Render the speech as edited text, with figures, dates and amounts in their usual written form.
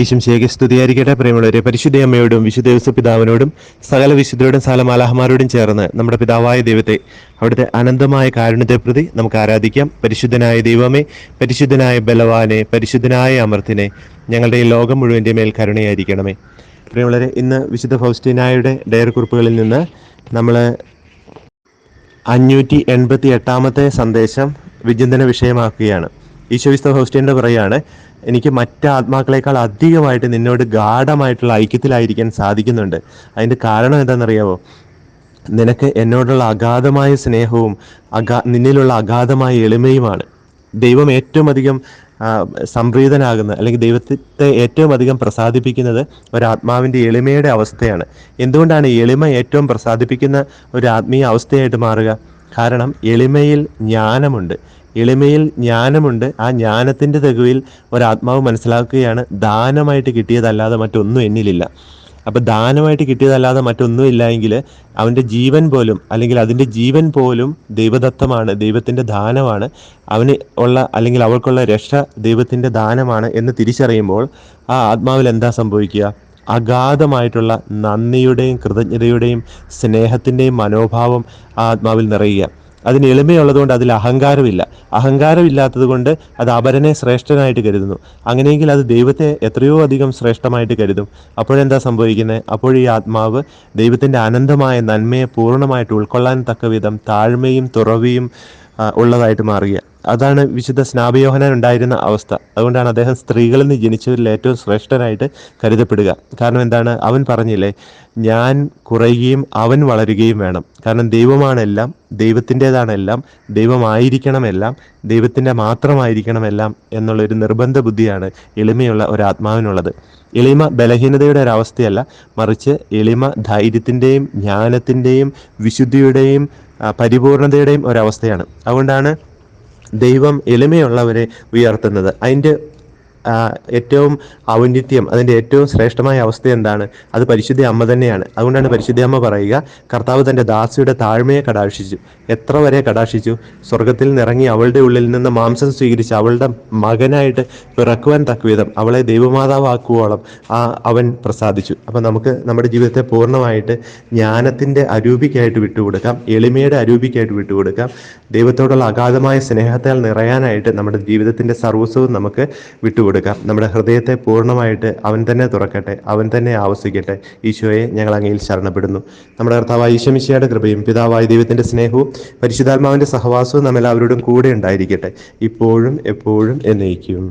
ഈശംശിയാകെ സ്തുതിയായിരിക്കട്ടെ. പ്രിയമുള്ളവരെ, പരിശുദ്ധ അമ്മയോടും വിശുദ്ധ യേശു പിതാവിനോടും സകല വിശുദ്ധരോടും സകല മാലാഹമാരോടും ചേർന്ന് നമ്മുടെ പിതാവായ ദൈവത്തെ, അവിടുത്തെ അനന്തമായ കാരുണ്യത്തെ പ്രതി നമുക്ക് ആരാധിക്കാം. പരിശുദ്ധനായ ദൈവമേ, പരിശുദ്ധനായ ബലവാനെ, പരിശുദ്ധനായ അമർത്തിനെ, ഞങ്ങളുടെ ഈ ലോകം മുഴുവൻ്റെ മേൽ കരുണയായിരിക്കണമേ. പ്രിയമുള്ളവരെ, ഇന്ന് വിശുദ്ധ ഫൗസ്റ്റീനായുടെ ഡയറി കുറിപ്പുകളിൽ നിന്ന് നമ്മൾ 588 സന്ദേശം വിചിന്തന വിഷയമാക്കുകയാണ്. ഈശോവിസ്ത ഫൗസ്റ്റീൻ്റെ പറയാണ്, എനിക്ക് മറ്റ് ആത്മാക്കളെക്കാൾ അധികമായിട്ട് നിന്നോട് ഗാഢമായിട്ടുള്ള ഐക്യത്തിലായിരിക്കാൻ സാധിക്കുന്നുണ്ട്. അതിൻ്റെ കാരണം എന്താണെന്നറിയാമോ? നിനക്ക് എന്നോടുള്ള അഗാധമായ സ്നേഹവും നിന്നിലുള്ള അഗാധമായ എളിമയുമാണ്. ദൈവം ഏറ്റവും അധികം സംപ്രീതനാകുന്ന, അല്ലെങ്കിൽ ദൈവത്തെ ഏറ്റവും അധികം പ്രസാദിപ്പിക്കുന്നത് ഒരാത്മാവിൻ്റെ എളിമയുടെ അവസ്ഥയാണ്. എന്തുകൊണ്ടാണ് എളിമ ഏറ്റവും പ്രസാദിപ്പിക്കുന്ന ഒരു ആത്മീയ അവസ്ഥയായിട്ട് മാറുക? കാരണം എളിമയിൽ ജ്ഞാനമുണ്ട്. ആ ജ്ഞാനത്തിൻ്റെ തെളിവിൽ ഒരാത്മാവ് മനസ്സിലാക്കുകയാണ്, ദാനമായിട്ട് കിട്ടിയതല്ലാതെ മറ്റൊന്നും എന്നിലില്ല. അപ്പോൾ ദാനമായിട്ട് കിട്ടിയതല്ലാതെ മറ്റൊന്നും ഇല്ല എങ്കിൽ അവൻ്റെ ജീവൻ പോലും, അല്ലെങ്കിൽ അതിൻ്റെ ജീവൻ പോലും ദൈവദത്തമാണ്, ദൈവത്തിൻ്റെ ദാനമാണ്. അവന് ഉള്ള, അല്ലെങ്കിൽ അവൾക്കുള്ള രക്ഷ ദൈവത്തിൻ്റെ ദാനമാണ് എന്ന് തിരിച്ചറിയുമ്പോൾ ആ ആത്മാവിൽ എന്താ സംഭവിക്കുക? അഗാധമായിട്ടുള്ള നന്ദിയുടെയും കൃതജ്ഞതയുടെയും സ്നേഹത്തിൻ്റെയും മനോഭാവം ആ ആത്മാവിൽ നിറയുക. അതിന് എളിമയുള്ളതുകൊണ്ട് അതിൽ അഹങ്കാരമില്ലാത്തത് കൊണ്ട് അത് അപരനെ ശ്രേഷ്ഠനായിട്ട് കരുതുന്നു. അങ്ങനെയെങ്കിൽ അത് ദൈവത്തെ എത്രയോ അധികം ശ്രേഷ്ഠമായിട്ട് കരുതും. അപ്പോഴെന്താ സംഭവിക്കുന്നത്? അപ്പോൾ ഈ ആത്മാവ് ദൈവത്തിൻ്റെ അനന്തമായ നന്മയെ പൂർണ്ണമായിട്ട് ഉൾക്കൊള്ളാൻ തക്ക വിധം താഴ്മയും തുറവിയും ഉള്ളതായിട്ട് മാറുക. അതാണ് വിശുദ്ധ സ്നാപയോഹന്നാൻ ഉണ്ടായിരുന്ന അവസ്ഥ. അതുകൊണ്ടാണ് അദ്ദേഹം സ്ത്രീകളിൽ നിന്ന് ജനിച്ചവരിൽ ഏറ്റവും ശ്രേഷ്ഠനായിട്ട് കരുതപ്പെടുക. കാരണം എന്താണ്? അവൻ പറഞ്ഞില്ലേ, ഞാൻ കുറയുകയും അവൻ വളരുകയും വേണം. കാരണം ദൈവമാണെല്ലാം, ദൈവത്തിൻ്റെതാണെല്ലാം, ദൈവമായിരിക്കണമെല്ലാം, ദൈവത്തിൻ്റെ മാത്രമായിരിക്കണമെല്ലാം എന്നുള്ളൊരു നിർബന്ധ ബുദ്ധിയാണ് എളിമയുള്ള ഒരാത്മാവിനുള്ളത്. എളിമ ബലഹീനതയുടെ ഒരവസ്ഥയല്ല, മറിച്ച് എളിമ ധൈര്യത്തിൻ്റെയും ജ്ഞാനത്തിൻ്റെയും വിശുദ്ധിയുടെയും പരിപൂർണതയുടെയും ഒരവസ്ഥയാണ്. അതുകൊണ്ടാണ് ദൈവം എളിമയുള്ളവരെ ഉയർത്തുന്നത്. അതിൻ്റെ ഏറ്റവും ഔന്നിത്യം, അതിൻ്റെ ഏറ്റവും ശ്രേഷ്ഠമായ അവസ്ഥ എന്താണ്? അത് പരിശുദ്ധ അമ്മ തന്നെയാണ്. അതുകൊണ്ടാണ് പരിശുദ്ധ അമ്മ പറയുക, കർത്താവ് തൻ്റെ ദാസിയുടെ താഴ്മയെ കടാക്ഷിച്ചു. എത്ര വരെ കടാക്ഷിച്ചു? സ്വർഗത്തിൽ നിറങ്ങി അവളുടെ ഉള്ളിൽ നിന്ന് മാംസം സ്വീകരിച്ച് അവളുടെ മകനായിട്ട് പിറക്കുവാൻ തക്കവിധം അവളെ ദൈവമാതാവാക്കുവോളം അവൻ പ്രസാദിച്ചു. അപ്പം നമുക്ക് നമ്മുടെ ജീവിതത്തെ പൂർണ്ണമായിട്ട് ജ്ഞാനത്തിൻ്റെ അരൂപിക്കായിട്ട് വിട്ടുകൊടുക്കാം, എളിമയുടെ അരൂപിക്കായിട്ട് വിട്ടുകൊടുക്കാം. ദൈവത്തോടുള്ള അഗാധമായ സ്നേഹത്താൽ നിറയാനായിട്ട് നമ്മുടെ ജീവിതത്തിൻ്റെ സർവസ്വവും നമുക്ക് വിട്ടുകൊടുക്കാം. നമ്മുടെ ഹൃദയത്തെ പൂർണ്ണമായിട്ട് അവൻ തന്നെ തുറക്കട്ടെ, അവൻ തന്നെ ആവസിക്കട്ടെ. ഈശോയെ, ഞങ്ങൾ അങ്ങയിൽ ശരണപ്പെടുന്നു. നമ്മുടെ കർത്താവായ ഈശോ മിശിഹായുടെ കൃപയും പിതാവായ ദൈവത്തിൻ്റെ സ്നേഹവും പരിശുദ്ധാത്മാവിൻ്റെ സഹവാസവും നമ്മെല്ലാവരോടും കൂടെ ഉണ്ടായിരിക്കട്ടെ, ഇപ്പോഴും എപ്പോഴും എന്നേക്കും.